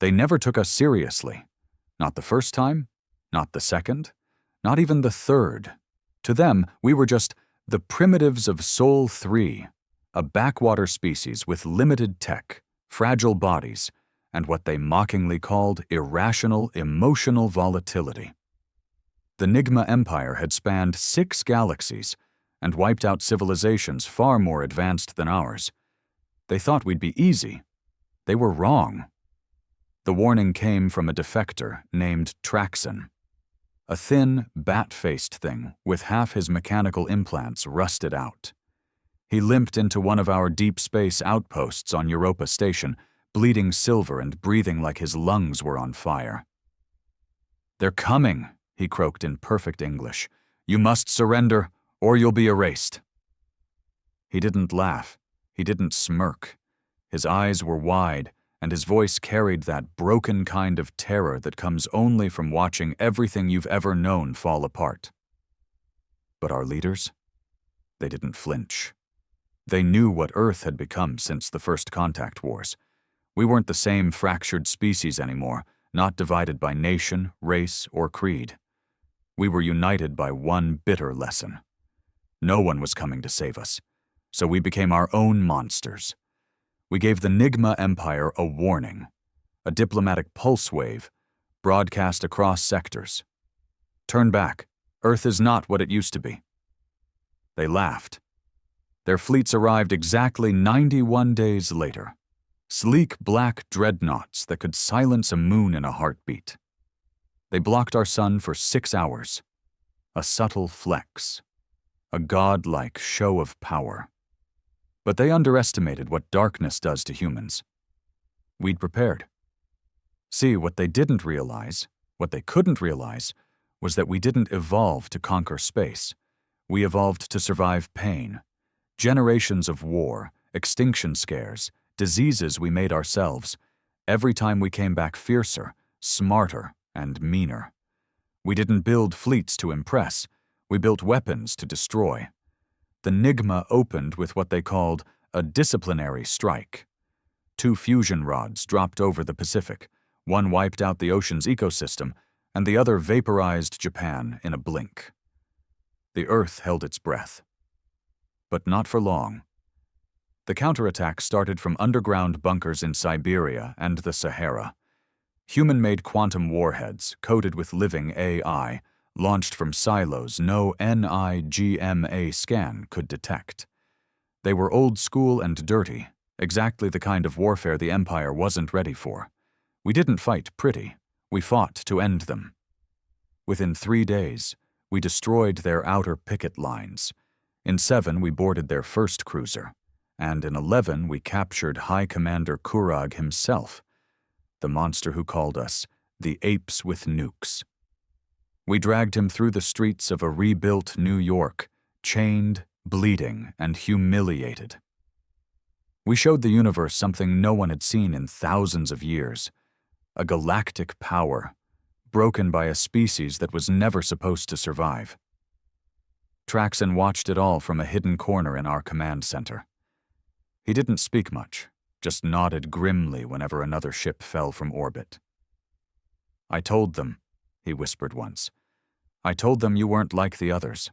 They never took us seriously. Not the first time, not the second, not even the third. To them, we were just the primitives of Sol 3, a backwater species with limited tech, fragile bodies, and what they mockingly called irrational emotional volatility. The Nigma Empire had spanned 6 galaxies and wiped out civilizations far more advanced than ours. They thought we'd be easy. They were wrong. The warning came from a defector named Traxxen, a thin, bat-faced thing with half his mechanical implants rusted out. He limped into one of our deep space outposts on Europa Station, bleeding silver and breathing like his lungs were on fire. "They're coming," he croaked in perfect English. "You must surrender, or you'll be erased." He didn't laugh. He didn't smirk. His eyes were wide, and his voice carried that broken kind of terror that comes only from watching everything you've ever known fall apart. But our leaders? They didn't flinch. They knew what Earth had become since the first contact wars. We weren't the same fractured species anymore, not divided by nation, race, or creed. We were united by one bitter lesson. No one was coming to save us, so we became our own monsters. We gave the Nigma Empire a warning, a diplomatic pulse wave, broadcast across sectors. Turn back. Earth is not what it used to be. They laughed. Their fleets arrived exactly 91 days later. Sleek black dreadnoughts that could silence a moon in a heartbeat. They blocked our sun for 6 hours. A subtle flex. A godlike show of power. But they underestimated what darkness does to humans. We'd prepared. See, what they didn't realize, what they couldn't realize, was that we didn't evolve to conquer space. We evolved to survive pain. Generations of war, extinction scares, diseases we made ourselves. Every time we came back fiercer, smarter, and meaner. We didn't build fleets to impress. We built weapons to destroy. The Nigma opened with what they called a disciplinary strike. 2 fusion rods dropped over the Pacific. One wiped out the ocean's ecosystem, and the other vaporized Japan in a blink. The Earth held its breath. But not for long. The counterattack started from underground bunkers in Siberia and the Sahara. Human-made quantum warheads, coated with living AI, launched from silos no Nigma scan could detect. They were old-school and dirty, exactly the kind of warfare the Empire wasn't ready for. We didn't fight pretty. We fought to end them. Within 3 days, we destroyed their outer picket lines. In 7, we boarded their first cruiser. And in 11, we captured High Commander Kurag himself, the monster who called us the Apes with Nukes. We dragged him through the streets of a rebuilt New York, chained, bleeding, and humiliated. We showed the universe something no one had seen in thousands of years, a galactic power, broken by a species that was never supposed to survive. Traxxen watched it all from a hidden corner in our command center. He didn't speak much, just nodded grimly whenever another ship fell from orbit. "I told them," he whispered once. "I told them you weren't like the others."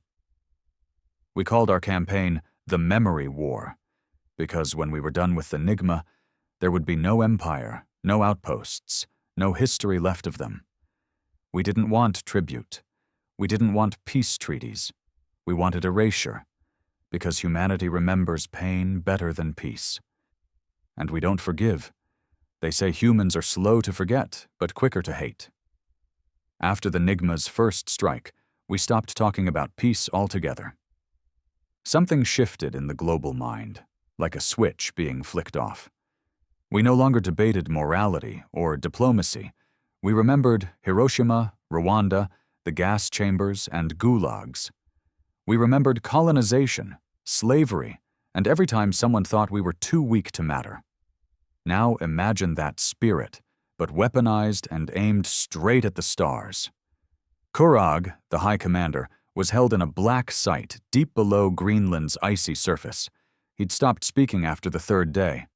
We called our campaign the Memory War, because when we were done with the Nigma, there would be no empire, no outposts, no history left of them. We didn't want tribute. We didn't want peace treaties. We wanted erasure, because humanity remembers pain better than peace. And we don't forgive. They say humans are slow to forget, but quicker to hate. After the Nigma's first strike, we stopped talking about peace altogether. Something shifted in the global mind, like a switch being flicked off. We no longer debated morality or diplomacy. We remembered Hiroshima, Rwanda, the gas chambers, and gulags. We remembered colonization, slavery, and every time someone thought we were too weak to matter. Now imagine that spirit, but weaponized and aimed straight at the stars. Kurag, the High Commander, was held in a black site deep below Greenland's icy surface. He'd stopped speaking after the 3rd day.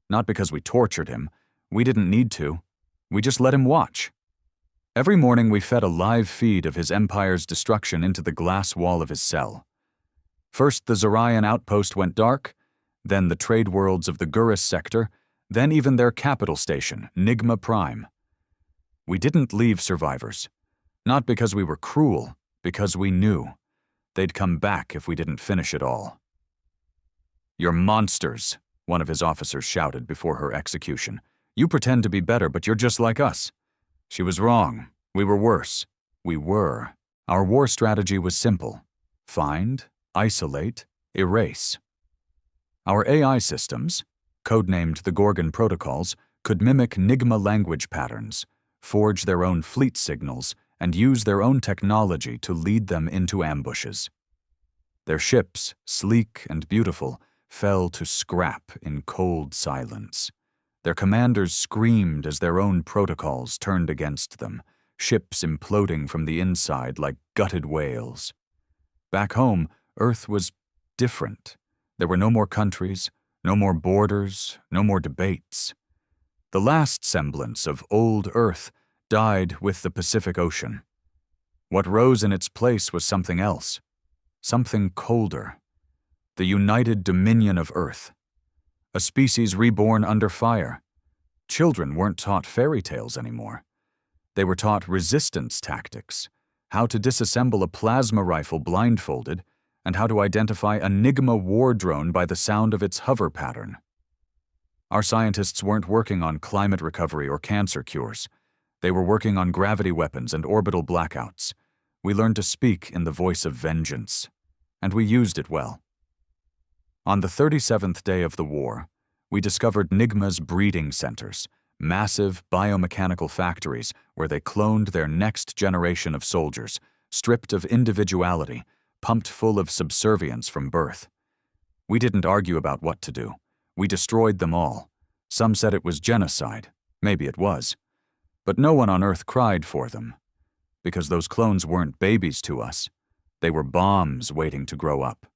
Not because we tortured him. We didn't need to. We just let him watch. Every morning we fed a live feed of his empire's destruction into the glass wall of his cell. First the Zorian outpost went dark, then the trade worlds of the Gurus sector, then even their capital station, Nigma Prime. We didn't leave survivors. Not because we were cruel, because we knew. They'd come back if we didn't finish it all. "You're monsters," one of his officers shouted before her execution. "You pretend to be better, but you're just like us." She was wrong. We were worse. We were. Our war strategy was simple. Find, isolate, erase. Our AI systems, codenamed the Gorgon Protocols, could mimic Nigma language patterns, forge their own fleet signals, and use their own technology to lead them into ambushes. Their ships, sleek and beautiful, fell to scrap in cold silence. Their commanders screamed as their own protocols turned against them, ships imploding from the inside like gutted whales. Back home, Earth was different. There were no more countries, no more borders, no more debates. The last semblance of old Earth died with the Pacific Ocean. What rose in its place was something else, something colder. The united dominion of Earth. A species reborn under fire. Children weren't taught fairy tales anymore. They were taught resistance tactics, how to disassemble a plasma rifle blindfolded, and how to identify a Nigma war drone by the sound of its hover pattern. Our scientists weren't working on climate recovery or cancer cures. They were working on gravity weapons and orbital blackouts. We learned to speak in the voice of vengeance, and we used it well. On the 37th day of the war, we discovered Nigma's breeding centers, massive biomechanical factories where they cloned their next generation of soldiers, stripped of individuality, pumped full of subservience from birth. We didn't argue about what to do. We destroyed them all. Some said it was genocide. Maybe it was. But no one on Earth cried for them, because those clones weren't babies to us. They were bombs waiting to grow up.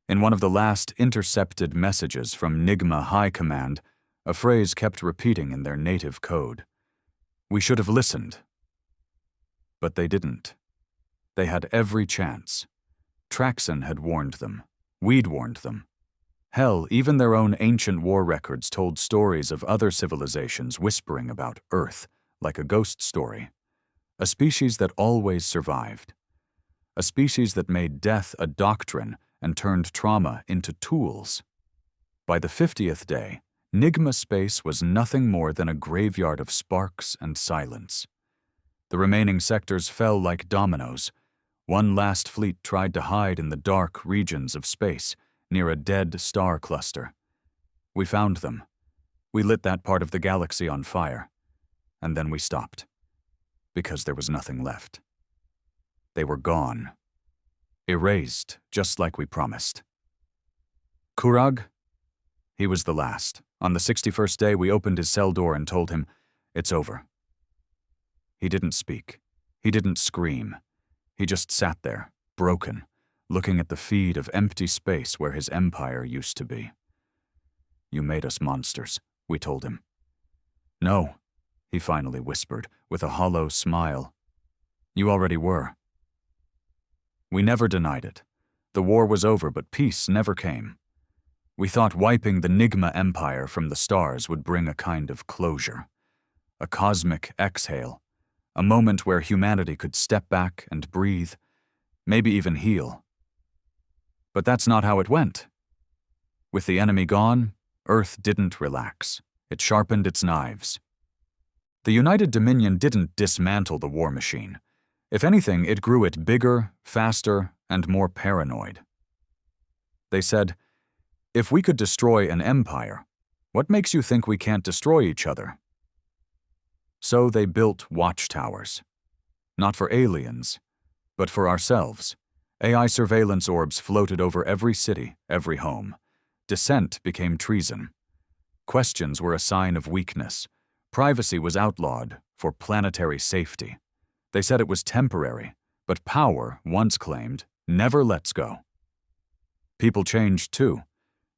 In one of the last intercepted messages from Nigma High Command, a phrase kept repeating in their native code. We should have listened. But they didn't. They had every chance. Traxxen had warned them. We'd warned them. Hell, even their own ancient war records told stories of other civilizations whispering about Earth, like a ghost story. A species that always survived. A species that made death a doctrine and turned trauma into tools. By the 50th day, Nigma space was nothing more than a graveyard of sparks and silence. The remaining sectors fell like dominoes. One last fleet tried to hide in the dark regions of space, near a dead star cluster. We found them. We lit that part of the galaxy on fire. And then we stopped. Because there was nothing left. They were gone. Erased, just like we promised. Kurag? He was the last. On the 61st day, we opened his cell door and told him, "It's over." He didn't speak. He didn't scream. He just sat there, broken, looking at the feed of empty space where his empire used to be. "You made us monsters," we told him. "No," he finally whispered, with a hollow smile. "You already were." We never denied it. The war was over, but peace never came. We thought wiping the Nigma Empire from the stars would bring a kind of closure. A cosmic exhale. A moment where humanity could step back and breathe, maybe even heal. But that's not how it went. With the enemy gone, Earth didn't relax. It sharpened its knives. The United Dominion didn't dismantle the war machine. If anything, it grew it bigger, faster, and more paranoid. They said, "If we could destroy an empire, what makes you think we can't destroy each other?" So they built watchtowers. Not for aliens, but for ourselves. AI surveillance orbs floated over every city, every home. Dissent became treason. Questions were a sign of weakness. Privacy was outlawed for planetary safety. They said it was temporary, but power, once claimed, never lets go. People changed too.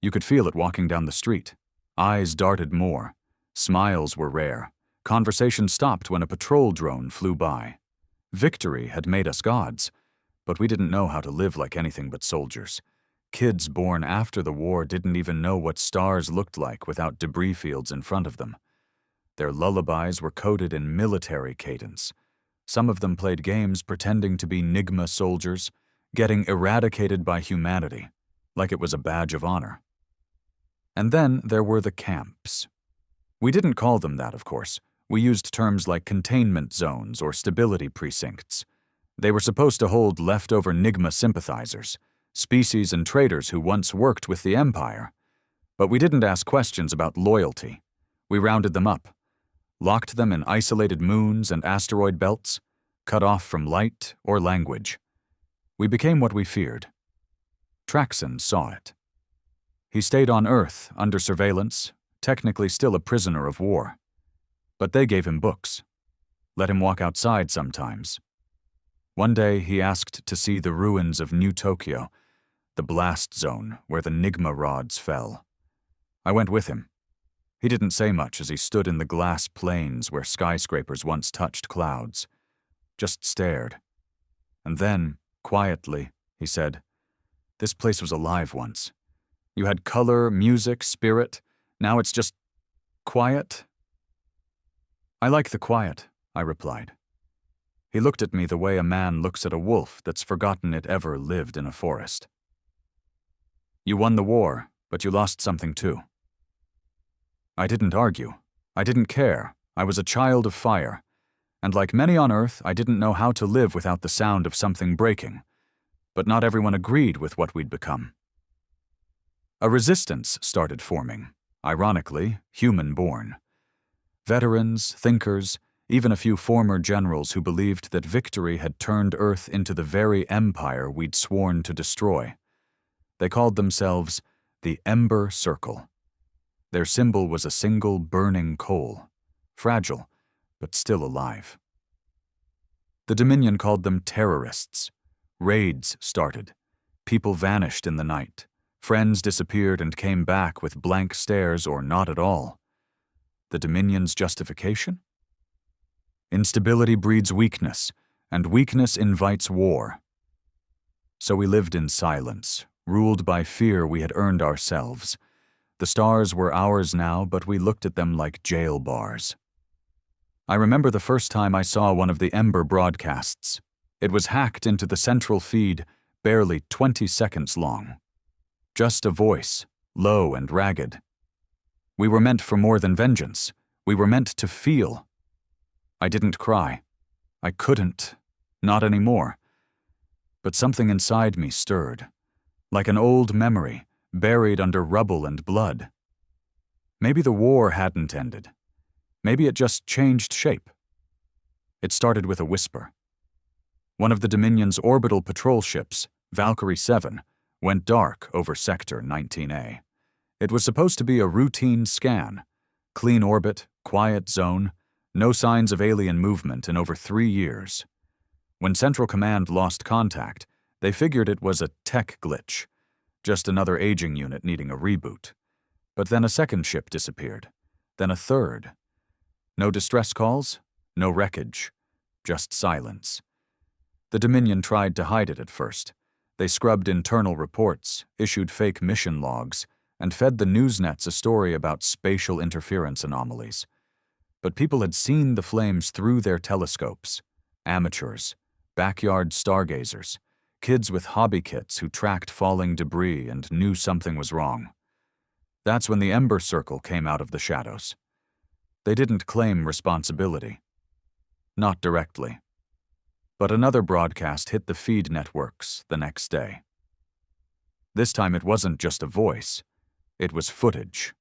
You could feel it walking down the street. Eyes darted more. Smiles were rare. Conversation stopped when a patrol drone flew by. Victory had made us gods, but we didn't know how to live like anything but soldiers. Kids born after the war didn't even know what stars looked like without debris fields in front of them. Their lullabies were coded in military cadence. Some of them played games pretending to be Nigma soldiers, getting eradicated by humanity, like it was a badge of honor. And then there were the camps. We didn't call them that, of course. We used terms like containment zones or stability precincts. They were supposed to hold leftover Nigma sympathizers, species and traitors who once worked with the Empire. But we didn't ask questions about loyalty. We rounded them up, locked them in isolated moons and asteroid belts, cut off from light or language. We became what we feared. Traxxen saw it. He stayed on Earth under surveillance, technically still a prisoner of war. But they gave him books, let him walk outside sometimes. One day he asked to see the ruins of New Tokyo, the blast zone where the Nigma rods fell. I went with him. He didn't say much as he stood in the glass plains where skyscrapers once touched clouds, just stared. And then, quietly, he said, "This place was alive once. You had color, music, spirit. Now it's just quiet." "I like the quiet," I replied. He looked at me the way a man looks at a wolf that's forgotten it ever lived in a forest. "You won the war, but you lost something too." I didn't argue. I didn't care. I was a child of fire. And like many on Earth, I didn't know how to live without the sound of something breaking. But not everyone agreed with what we'd become. A resistance started forming, ironically, human-born. Veterans, thinkers, even a few former generals who believed that victory had turned Earth into the very empire we'd sworn to destroy. They called themselves the Ember Circle. Their symbol was a single burning coal, fragile, but still alive. The Dominion called them terrorists. Raids started. People vanished in the night. Friends disappeared and came back with blank stares or not at all. The Dominion's justification? Instability breeds weakness, and weakness invites war. So we lived in silence, ruled by fear we had earned ourselves. The stars were ours now, but we looked at them like jail bars. I remember the first time I saw one of the Ember broadcasts. It was hacked into the central feed, barely 20 seconds long. Just a voice, low and ragged. We were meant for more than vengeance. We were meant to feel. I didn't cry. I couldn't. Not anymore. But something inside me stirred, like an old memory, buried under rubble and blood. Maybe the war hadn't ended. Maybe it just changed shape. It started with a whisper. One of the Dominion's orbital patrol ships, Valkyrie 7, went dark over Sector 19A. It was supposed to be a routine scan. Clean orbit, quiet zone, no signs of alien movement in over 3 years. When Central Command lost contact, they figured it was a tech glitch, just another aging unit needing a reboot. But then a second ship disappeared, then a third. No distress calls, no wreckage, just silence. The Dominion tried to hide it at first. They scrubbed internal reports, issued fake mission logs, and fed the newsnets a story about spatial interference anomalies. But people had seen the flames through their telescopes. Amateurs, backyard stargazers, kids with hobby kits who tracked falling debris and knew something was wrong. That's when the Ember Circle came out of the shadows. They didn't claim responsibility. Not directly. But another broadcast hit the feed networks the next day. This time it wasn't just a voice. It was footage.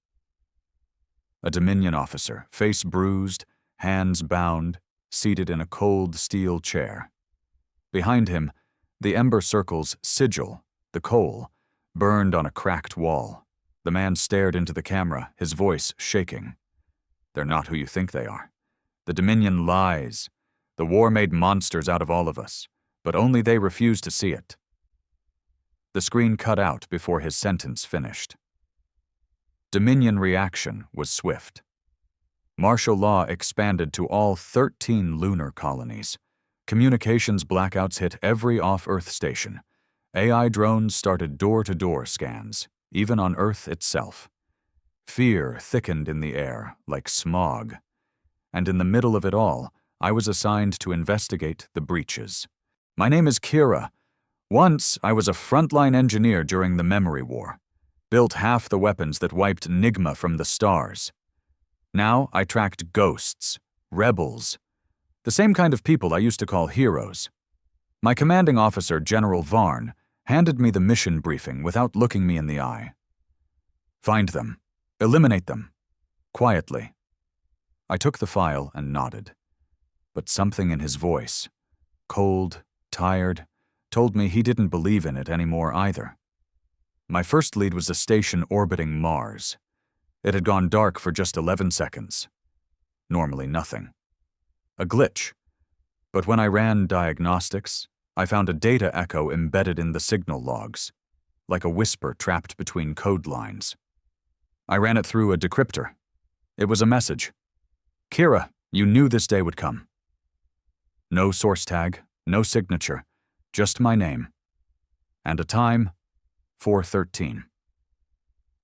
A Dominion officer, face bruised, hands bound, seated in a cold steel chair. Behind him, the Ember Circle's sigil, the coal, burned on a cracked wall. The man stared into the camera, his voice shaking. "They're not who you think they are. The Dominion lies. The war made monsters out of all of us, but only they refuse to see it." The screen cut out before his sentence finished. Dominion reaction was swift. Martial law expanded to all 13 lunar colonies. Communications blackouts hit every off-Earth station. AI drones started door-to-door scans, even on Earth itself. Fear thickened in the air like smog. And in the middle of it all, I was assigned to investigate the breaches. My name is Kira. Once, I was a frontline engineer during the Memory War. Built half the weapons that wiped Nigma from the stars. Now, I tracked ghosts, rebels, the same kind of people I used to call heroes. My commanding officer, General Varn, handed me the mission briefing without looking me in the eye. Find them. Eliminate them. Quietly. I took the file and nodded. But something in his voice, cold, tired, told me he didn't believe in it anymore either. My first lead was a station orbiting Mars. It had gone dark for just 11 seconds. Normally nothing. A glitch. But when I ran diagnostics, I found a data echo embedded in the signal logs, like a whisper trapped between code lines. I ran it through a decryptor. It was a message. Kira, you knew this day would come. No source tag, no signature, just my name. And a time, 4:13.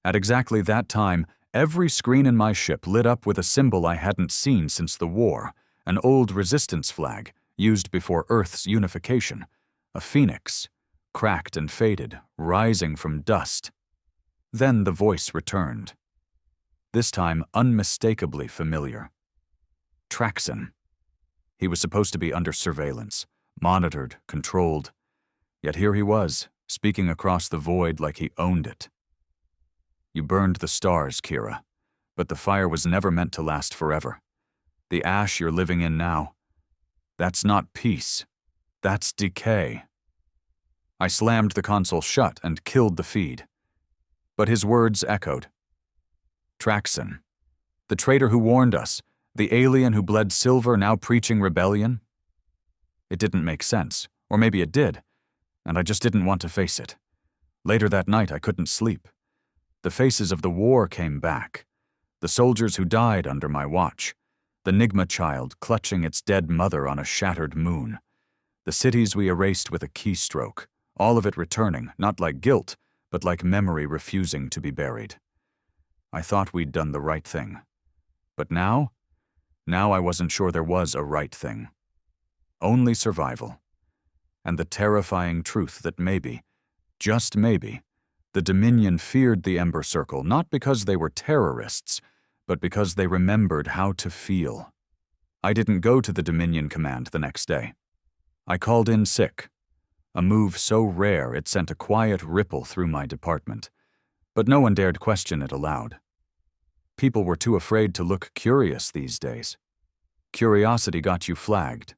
At exactly that time, every screen in my ship lit up with a symbol I hadn't seen since the war, an old resistance flag used before Earth's unification, a phoenix, cracked and faded, rising from dust. Then the voice returned. This time unmistakably familiar. Traxxen. He was supposed to be under surveillance, monitored, controlled. Yet here he was, speaking across the void like he owned it. You burned the stars, Kira, but the fire was never meant to last forever. The ash you're living in now, that's not peace. That's decay. I slammed the console shut and killed the feed. But his words echoed. Traxxen, the traitor who warned us, the alien who bled silver now preaching rebellion? It didn't make sense, or maybe it did, and I just didn't want to face it. Later that night, I couldn't sleep. The faces of the war came back. The soldiers who died under my watch. The Nigma child clutching its dead mother on a shattered moon. The cities we erased with a keystroke, all of it returning, not like guilt, but like memory refusing to be buried. I thought we'd done the right thing. But now I wasn't sure there was a right thing. Only survival. And the terrifying truth that maybe, just maybe, the Dominion feared the Ember Circle not because they were terrorists, but because they remembered how to feel. I didn't go to the Dominion command the next day. I called in sick, a move so rare it sent a quiet ripple through my department, but no one dared question it aloud. People were too afraid to look curious these days. Curiosity got you flagged.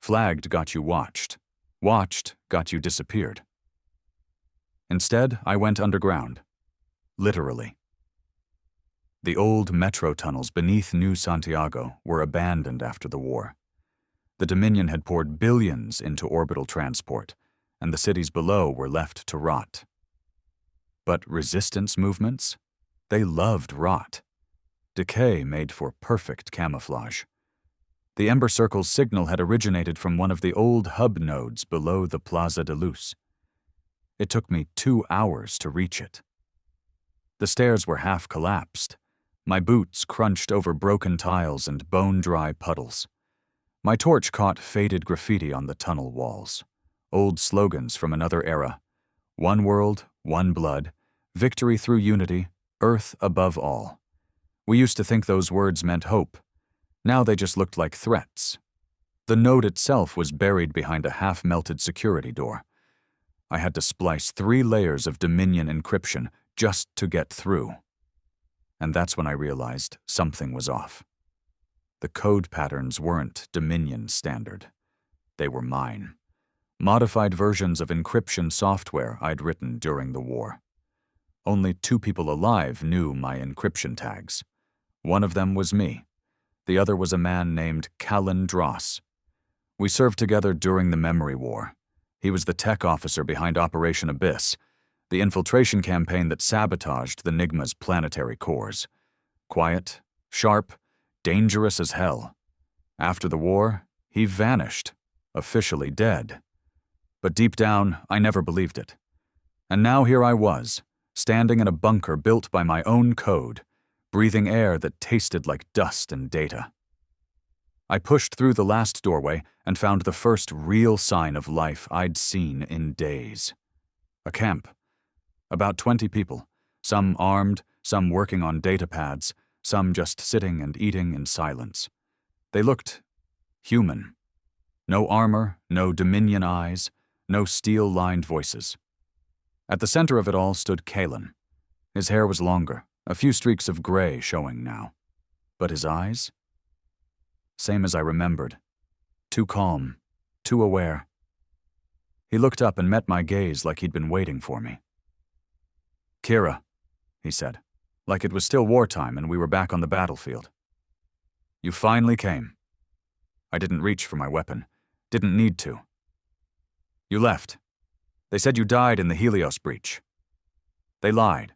Flagged got you watched. Watched got you disappeared. Instead, I went underground. Literally. The old metro tunnels beneath New Santiago were abandoned after the war. The Dominion had poured billions into orbital transport, and the cities below were left to rot. But resistance movements? They loved rot. Decay made for perfect camouflage. The Ember Circle's signal had originated from one of the old hub nodes below the Plaza de Luz. It took me 2 hours to reach it. The stairs were half collapsed. My boots crunched over broken tiles and bone-dry puddles. My torch caught faded graffiti on the tunnel walls. Old slogans from another era. One world, one blood, victory through unity, Earth above all. We used to think those words meant hope. Now they just looked like threats. The node itself was buried behind a half-melted security door. I had to splice 3 layers of Dominion encryption just to get through. And that's when I realized something was off. The code patterns weren't Dominion standard. They were mine. Modified versions of encryption software I'd written during the war. Only 2 people alive knew my encryption tags. One of them was me. The other was a man named Callan Dross. We served together during the Memory War. He was the tech officer behind Operation Abyss, the infiltration campaign that sabotaged the Nigma's planetary cores. Quiet, sharp, dangerous as hell. After the war, he vanished, officially dead. But deep down, I never believed it. And now here I was, standing in a bunker built by my own code, breathing air that tasted like dust and data. I pushed through the last doorway and found the first real sign of life I'd seen in days. A camp. About 20 people, some armed, some working on data pads, some just sitting and eating in silence. They looked human. No armor, no Dominion eyes, no steel-lined voices. At the center of it all stood Kalen. His hair was longer, a few streaks of gray showing now. But his eyes? Same as I remembered. Too calm, too aware. He looked up and met my gaze like he'd been waiting for me. "Kira," he said, like it was still wartime and we were back on the battlefield. "You finally came." I didn't reach for my weapon. Didn't need to. "You left. They said you died in the Helios breach." They lied,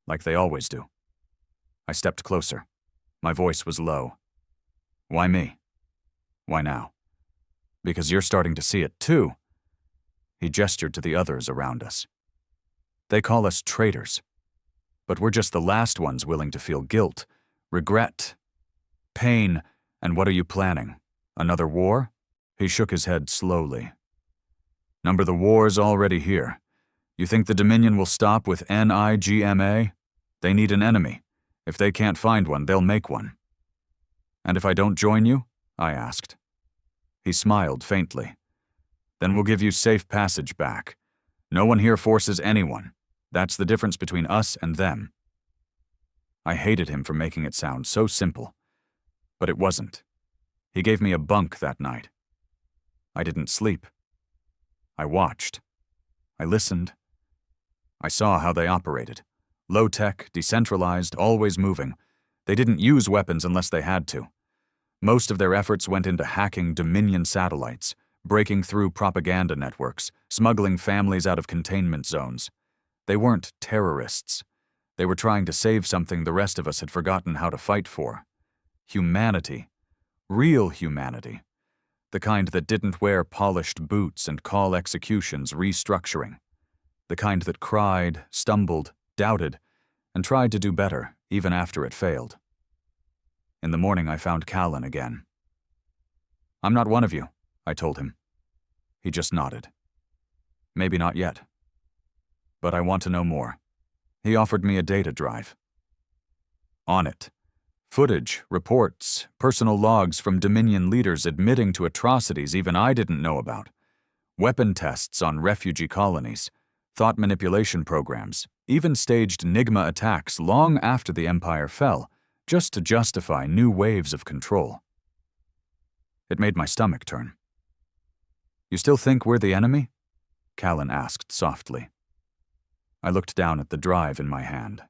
like they always do. I stepped closer. My voice was low. "Why me? Why now?" "Because you're starting to see it too." He gestured to the others around us. "They call us traitors. But we're just the last ones willing to feel guilt, regret, pain, and what are you planning? Another war?" He shook his head slowly. "Number the war's already here. You think the Dominion will stop with Nigma? They need an enemy. If they can't find one, they'll make one." "And if I don't join you?" I asked. He smiled faintly. "Then we'll give you safe passage back. No one here forces anyone. That's the difference between us and them." I hated him for making it sound so simple. But it wasn't. He gave me a bunk that night. I didn't sleep. I watched. I listened. I saw how they operated. Low-tech, decentralized, always moving. They didn't use weapons unless they had to. Most of their efforts went into hacking Dominion satellites, breaking through propaganda networks, smuggling families out of containment zones. They weren't terrorists. They were trying to save something the rest of us had forgotten how to fight for. Humanity. Real humanity. The kind that didn't wear polished boots and call executions restructuring. The kind that cried, stumbled, doubted, and tried to do better even after it failed. In the morning I found Callan again. "I'm not one of you," I told him. He just nodded. "Maybe not yet. But I want to know more." He offered me a data drive. On it, footage, reports, personal logs from Dominion leaders admitting to atrocities even I didn't know about. Weapon tests on refugee colonies, thought manipulation programs, even staged Nigma attacks long after the Empire fell, just to justify new waves of control. It made my stomach turn. "You still think we're the enemy?" Callan asked softly. I looked down at the drive in my hand.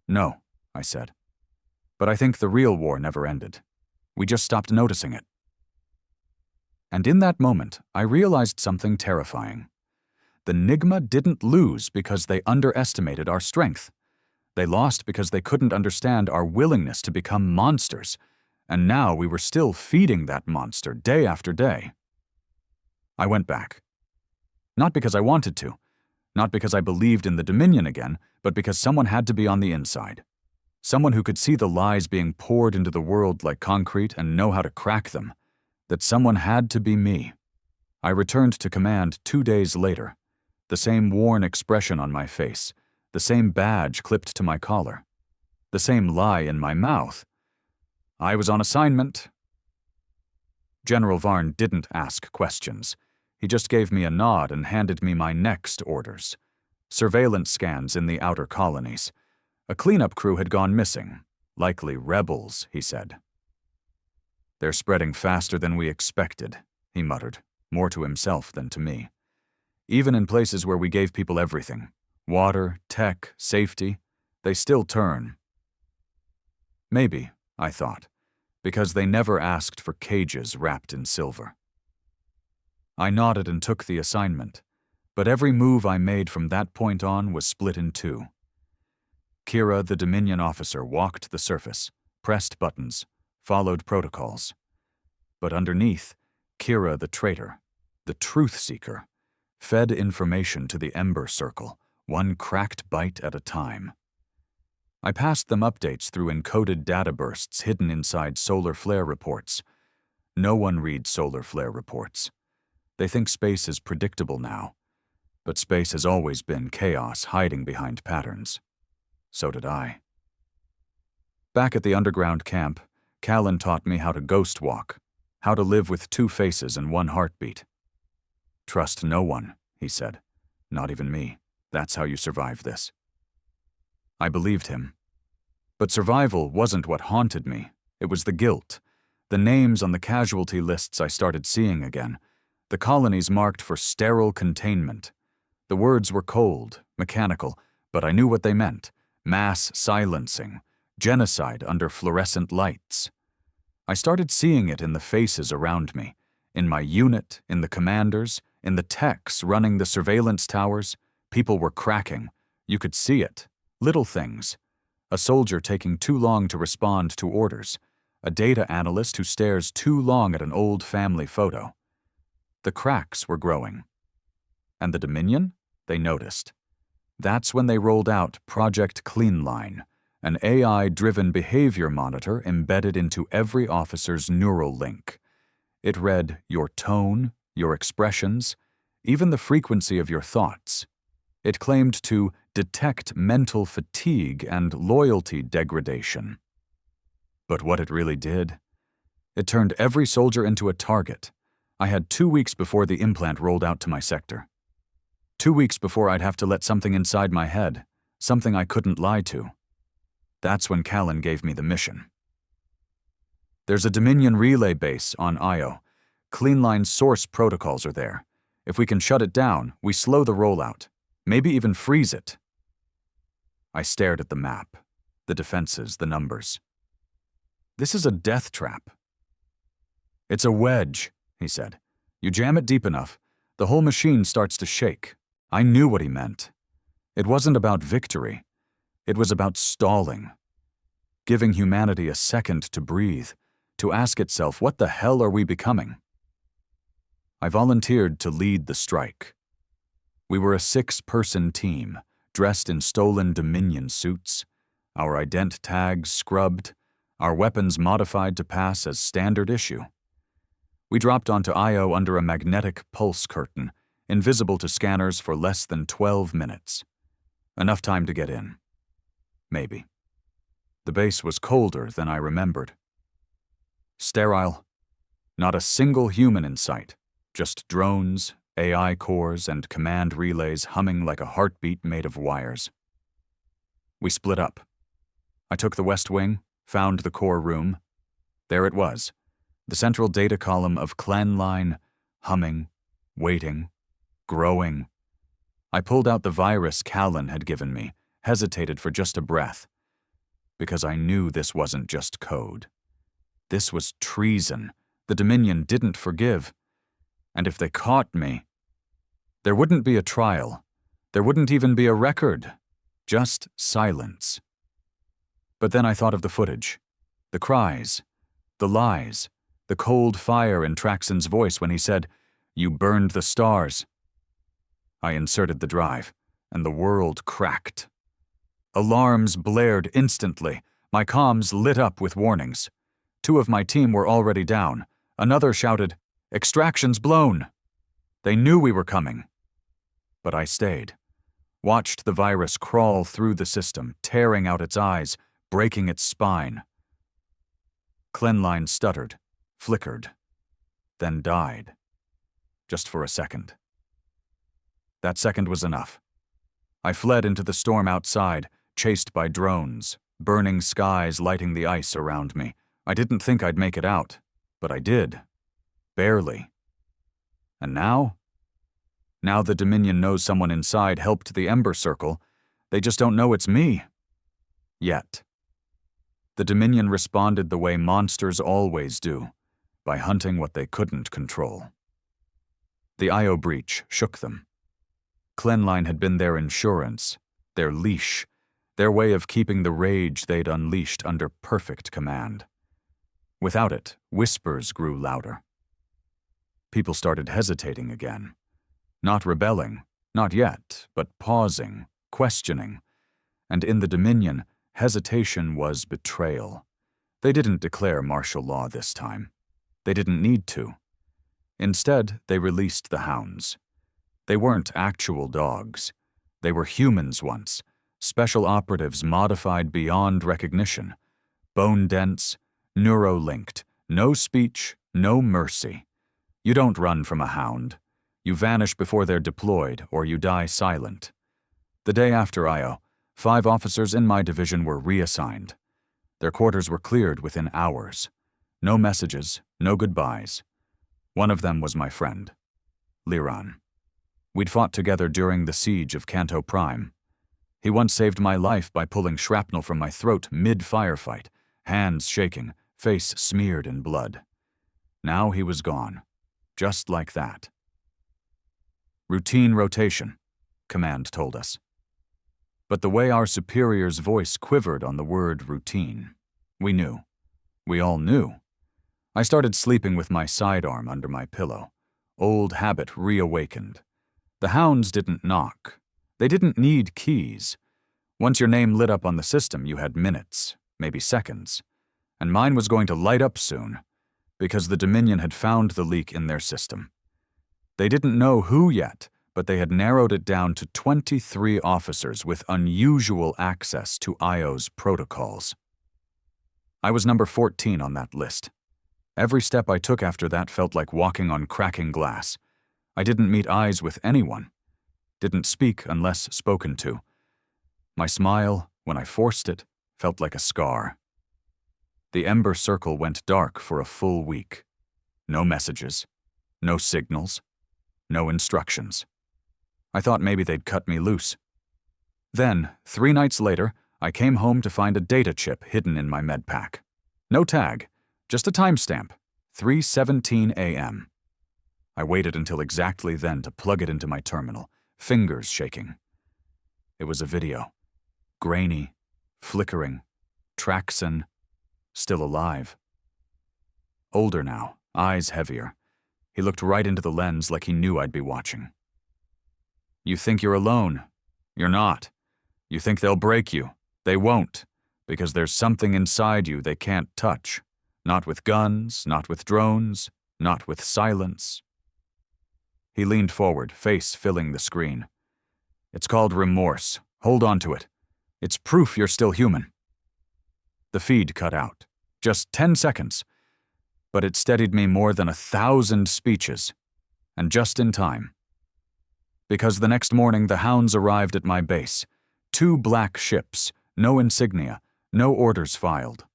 "No," I said. "But I think the real war never ended. We just stopped noticing it." And in that moment, I realized something terrifying. The Nigma didn't lose because they underestimated our strength. They lost because they couldn't understand our willingness to become monsters, and now we were still feeding that monster day after day. I went back. Not because I wanted to, not because I believed in the Dominion again, but because someone had to be on the inside. Someone who could see the lies being poured into the world like concrete and know how to crack them. That someone had to be me. I returned to command 2 days later. The same worn expression on my face, the same badge clipped to my collar, the same lie in my mouth. I was on assignment. General Varn didn't ask questions. He just gave me a nod and handed me my next orders. Surveillance scans in the outer colonies. A cleanup crew had gone missing. Likely rebels, he said. "They're spreading faster than we expected," he muttered, more to himself than to me. "Even in places where we gave people everything, water, tech, safety, they still turn." Maybe, I thought, because they never asked for cages wrapped in silver. I nodded and took the assignment, but every move I made from that point on was split in two. Kira, the Dominion officer, walked the surface, pressed buttons, followed protocols. But underneath, Kira the traitor, the truth seeker, fed information to the Ember Circle, one cracked byte at a time. I passed them updates through encoded data bursts hidden inside solar flare reports. No one reads solar flare reports. They think space is predictable now, but space has always been chaos hiding behind patterns. So did I. Back at the underground camp, Callan taught me how to ghost walk, how to live with two faces and one heartbeat. Trust no one, he said. Not even me. That's how you survive this. I believed him. But survival wasn't what haunted me. It was the guilt. The names on the casualty lists I started seeing again. The colonies marked for sterile containment. The words were cold, mechanical, but I knew what they meant. Mass silencing. Genocide under fluorescent lights. I started seeing it in the faces around me. In my unit, in the commanders, in the techs running the surveillance towers. People were cracking. You could see it. Little things. A soldier taking too long to respond to orders. A data analyst who stares too long at an old family photo. The cracks were growing. And the Dominion? They noticed. That's when they rolled out Project Cleanline, an AI-driven behavior monitor embedded into every officer's neural link. It read your tone, your expressions, even the frequency of your thoughts. It claimed to detect mental fatigue and loyalty degradation. But what it really did? It turned every soldier into a target. I had 2 weeks before the implant rolled out to my sector. 2 weeks before I'd have to let something inside my head, something I couldn't lie to. That's when Callan gave me the mission. There's a Dominion relay base on Io. Cleanline's source protocols are there. If we can shut it down, we slow the rollout. Maybe even freeze it. I stared at the map, the defenses, the numbers. This is a death trap. It's a wedge, he said. You jam it deep enough, the whole machine starts to shake. I knew what he meant. It wasn't about victory. It was about stalling. Giving humanity a second to breathe, to ask itself, what the hell are we becoming? I volunteered to lead the strike. We were a 6-person team, dressed in stolen Dominion suits, our ident tags scrubbed, our weapons modified to pass as standard issue. We dropped onto Io under a magnetic pulse curtain, invisible to scanners for less than 12 minutes. Enough time to get in. Maybe. The base was colder than I remembered. Sterile. Not a single human in sight, just drones, AI cores, and command relays humming like a heartbeat made of wires. We split up. I took the west wing, found the core room. There it was, the central data column of Cleanline, humming, waiting, growing. I pulled out the virus Callan had given me, hesitated for just a breath, because I knew this wasn't just code. This was treason. The Dominion didn't forgive. And if they caught me, there wouldn't be a trial. There wouldn't even be a record. Just silence. But then I thought of the footage. The cries. The lies. The cold fire in Traxxen's voice when he said, "You burned the stars." I inserted the drive, and the world cracked. Alarms blared instantly. My comms lit up with warnings. 2 of my team were already down. Another shouted, "Extraction's blown." They knew we were coming. But I stayed. Watched the virus crawl through the system, tearing out its eyes, breaking its spine. Cleanline stuttered, flickered, then died. Just for a second. That second was enough. I fled into the storm outside, chased by drones, burning skies lighting the ice around me. I didn't think I'd make it out, but I did. Barely. And now? Now the Dominion knows someone inside helped the Ember Circle. They just don't know it's me. Yet. The Dominion responded the way monsters always do, by hunting what they couldn't control. The Io breach shook them. Cleanline had been their insurance, their leash. their way of keeping the rage they'd unleashed under perfect command. Without it, whispers grew louder. People started hesitating again. Not rebelling, not yet, but pausing, questioning. And in the Dominion, hesitation was betrayal. They didn't declare martial law this time. They didn't need to. Instead, they released the hounds. They weren't actual dogs. They were humans once, special operatives modified beyond recognition, bone-dense, neuro-linked, no speech, no mercy. You don't run from a hound. You vanish before they're deployed, or you die silent. The day after I.O., 5 officers in my division were reassigned. Their quarters were cleared within hours. No messages, no goodbyes. One of them was my friend, Liran. We'd fought together during the siege of Canto Prime. He once saved my life by pulling shrapnel from my throat mid-firefight, hands shaking, face smeared in blood. Now he was gone, just like that. "Routine rotation," Command told us. But the way our superior's voice quivered on the word routine, we knew. We all knew. I started sleeping with my sidearm under my pillow. Old habit reawakened. The hounds didn't knock. They didn't need keys. Once your name lit up on the system, you had minutes, maybe seconds. And mine was going to light up soon, because the Dominion had found the leak in their system. They didn't know who yet, but they had narrowed it down to 23 officers with unusual access to IO's protocols. I was number 14 on that list. Every step I took after that felt like walking on cracking glass. I didn't meet eyes with anyone. Didn't speak unless spoken to. My smile, when I forced it, felt like a scar. The ember circle went dark for a full week. No messages, no signals, no instructions. I thought maybe they'd cut me loose. Then, 3 nights later, I came home to find a data chip hidden in my med pack. No tag, just a timestamp, 3:17 a.m. I waited until exactly then to plug it into my terminal, fingers shaking. It was a video. Grainy, flickering, Traxxen, still alive. Older now, eyes heavier. He looked right into the lens like he knew I'd be watching. "You think you're alone. You're not. You think they'll break you. They won't, because there's something inside you they can't touch. Not with guns, not with drones, not with silence." He leaned forward, face filling the screen. "It's called remorse. Hold on to it. It's proof you're still human." The feed cut out. Just 10 seconds. But it steadied me more than 1,000 speeches. And just in time. Because the next morning the hounds arrived at my base. 2 black ships, no insignia, no orders filed.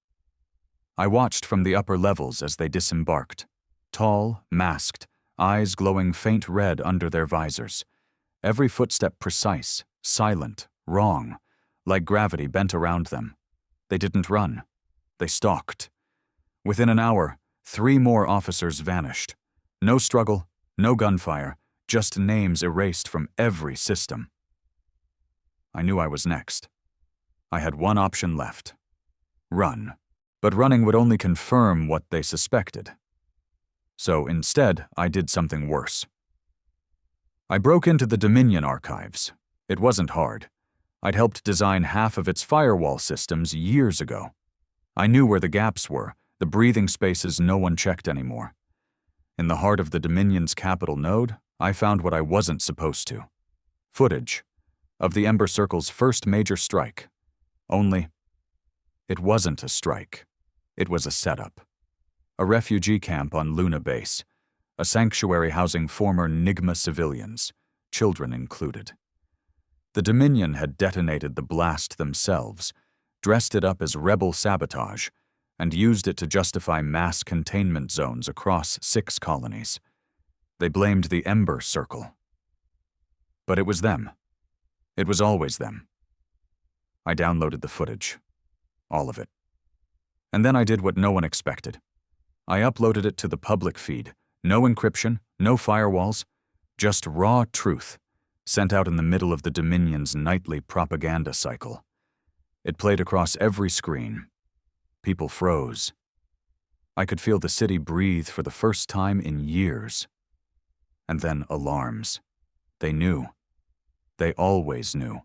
I watched from the upper levels as they disembarked. Tall, masked, eyes glowing faint red under their visors. Every footstep precise, silent, wrong, like gravity bent around them. They didn't run. They stalked. Within an hour, 3 more officers vanished. No struggle, no gunfire, just names erased from every system. I knew I was next. I had one option left. Run. But running would only confirm what they suspected. So instead, I did something worse. I broke into the Dominion archives. It wasn't hard. I'd helped design half of its firewall systems years ago. I knew where the gaps were, the breathing spaces no one checked anymore. In the heart of the Dominion's capital node, I found what I wasn't supposed to. Footage of the Ember Circle's first major strike. Only, it wasn't a strike. It was a setup. A refugee camp on Luna Base. A sanctuary housing former Nigma civilians, children included. The Dominion had detonated the blast themselves, dressed it up as rebel sabotage, and used it to justify mass containment zones across 6 colonies. They blamed the Ember Circle. But it was them. It was always them. I downloaded the footage. All of it. And then I did what no one expected. I uploaded it to the public feed. No encryption, no firewalls, just raw truth, sent out in the middle of the Dominion's nightly propaganda cycle. It played across every screen. People froze. I could feel the city breathe for the first time in years. And then alarms. They knew. They always knew.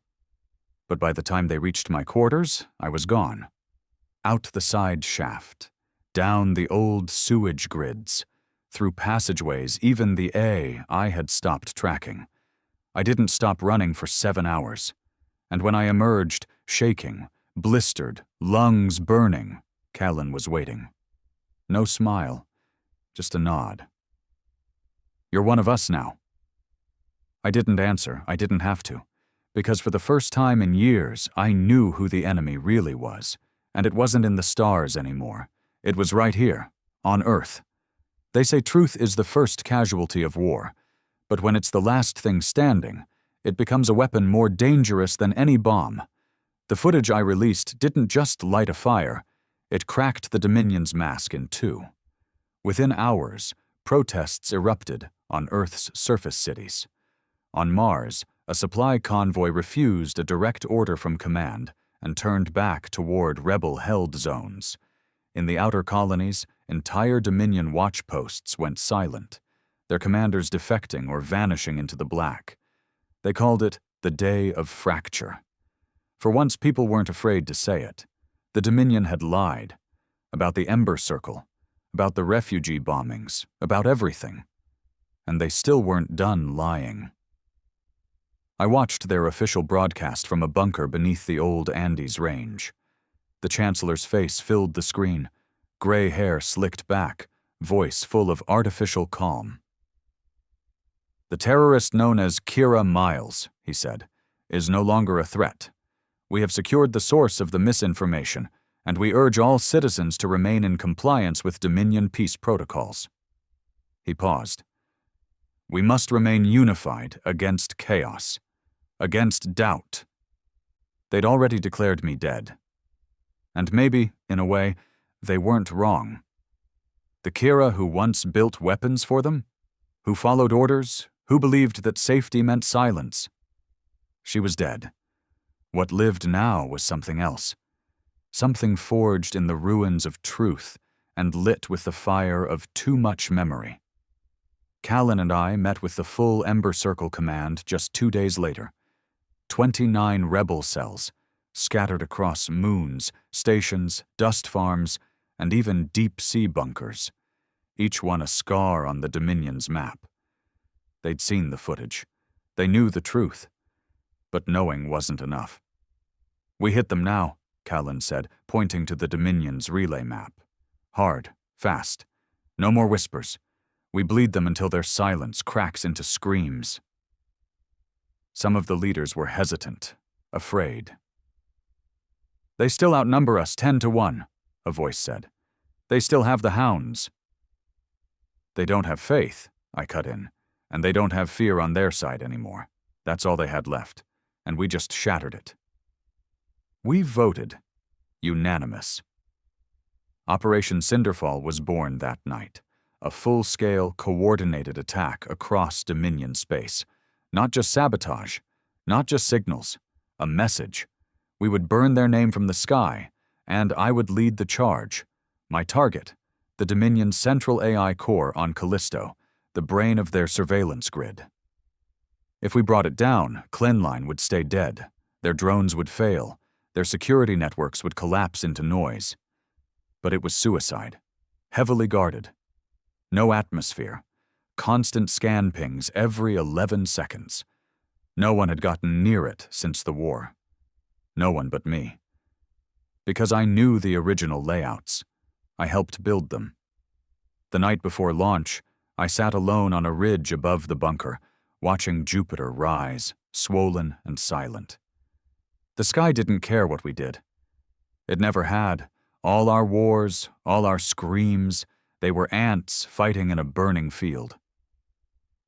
But by the time they reached my quarters, I was gone. Out the side shaft, down the old sewage grids, through passageways even the A I had stopped tracking. I didn't stop running for 7 hours. And when I emerged, shaking, blistered, lungs burning, Callan was waiting. No smile, just a nod. "You're one of us now." I didn't answer. I didn't have to. Because for the first time in years, I knew who the enemy really was. And it wasn't in the stars anymore. It was right here, on Earth. They say truth is the first casualty of war. But when it's the last thing standing, it becomes a weapon more dangerous than any bomb. The footage I released didn't just light a fire. It cracked the Dominion's mask in two. Within hours, protests erupted on Earth's surface cities. On Mars, a supply convoy refused a direct order from command and turned back toward rebel-held zones. In the outer colonies, entire Dominion watchposts went silent, their commanders defecting or vanishing into the black. They called it the Day of Fracture. For once, people weren't afraid to say it. The Dominion had lied about the Ember Circle, about the refugee bombings, about everything. And they still weren't done lying. I watched their official broadcast from a bunker beneath the old Andes Range. The Chancellor's face filled the screen, gray hair slicked back, voice full of artificial calm. "The terrorist known as Kira Miles," he said, "is no longer a threat. We have secured the source of the misinformation, and we urge all citizens to remain in compliance with Dominion peace protocols." He paused. "We must remain unified against chaos, against doubt." They'd already declared me dead. And maybe, in a way, they weren't wrong. The Kira who once built weapons for them, who followed orders, who believed that safety meant silence. She was dead. What lived now was something else. Something forged in the ruins of truth and lit with the fire of too much memory. Callan and I met with the full Ember Circle command just 2 days later. 29 rebel cells, scattered across moons, stations, dust farms, and even deep-sea bunkers, each one a scar on the Dominion's map. They'd seen the footage. They knew the truth. But knowing wasn't enough. "We hit them now," Callan said, pointing to the Dominion's relay map. "Hard, fast. No more whispers. We bleed them until their silence cracks into screams." Some of the leaders were hesitant, afraid. "They still outnumber us 10-1, a voice said. "They still have the hounds." "They don't have faith," I cut in, "and they don't have fear on their side anymore. That's all they had left, and we just shattered it." We voted. Unanimous. Operation Cinderfall was born that night, a full-scale, coordinated attack across Dominion space. Not just sabotage, not just signals, a message. We would burn their name from the sky, and I would lead the charge. My target, the Dominion's central AI core on Callisto, the brain of their surveillance grid. If we brought it down, Clenline would stay dead, their drones would fail, their security networks would collapse into noise. But it was suicide, heavily guarded. No atmosphere, constant scan pings every 11 seconds. No one had gotten near it since the war. No one but me. Because I knew the original layouts. I helped build them. The night before launch, I sat alone on a ridge above the bunker, watching Jupiter rise, swollen and silent. The sky didn't care what we did. It never had. All our wars, all our screams, they were ants fighting in a burning field.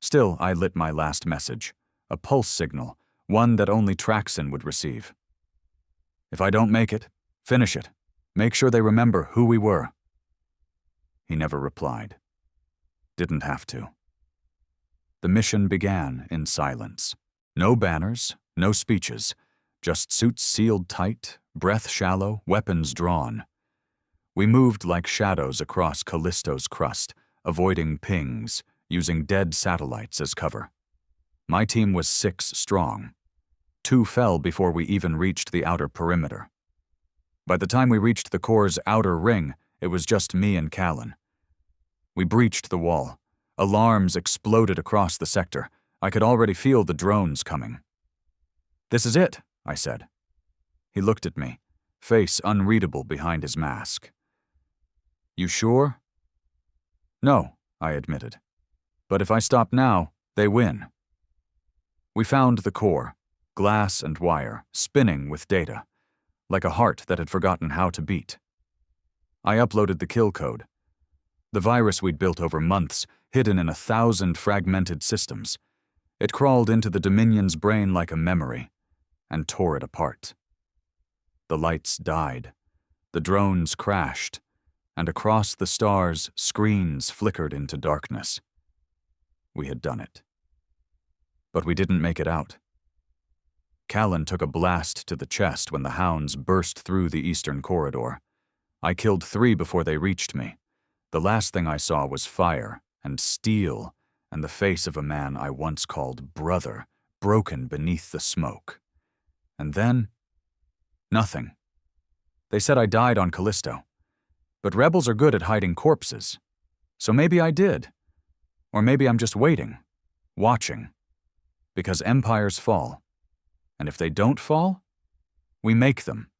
Still, I lit my last message, a pulse signal, one that only Traxxen would receive. "If I don't make it, finish it. Make sure they remember who we were." He never replied. Didn't have to. The mission began in silence. No banners, no speeches, Just suits sealed tight, breath shallow, weapons drawn. We moved like shadows across Callisto's crust, avoiding pings, using dead satellites as cover. My team was 6 strong. 2 fell before we even reached the outer perimeter. By the time we reached the core's outer ring, it was just me and Callan. We breached the wall. Alarms exploded across the sector. I could already feel the drones coming. "This is it," I said. He looked at me, face unreadable behind his mask. "You sure?" "No," I admitted. "But if I stop now, they win." We found the core, glass and wire, spinning with data, like a heart that had forgotten how to beat. I uploaded the kill code. The virus we'd built over months, hidden in 1,000 fragmented systems. It crawled into the Dominion's brain like a memory, and tore it apart. The lights died. The drones crashed, and across the stars, screens flickered into darkness. We had done it. But we didn't make it out. Callan took a blast to the chest when the hounds burst through the eastern corridor. I killed 3 before they reached me. The last thing I saw was fire and steel and the face of a man I once called brother, broken beneath the smoke. And then, nothing. They said I died on Callisto. But rebels are good at hiding corpses. So maybe I did. Or maybe I'm just waiting, watching. Because empires fall. And if they don't fall, we make them.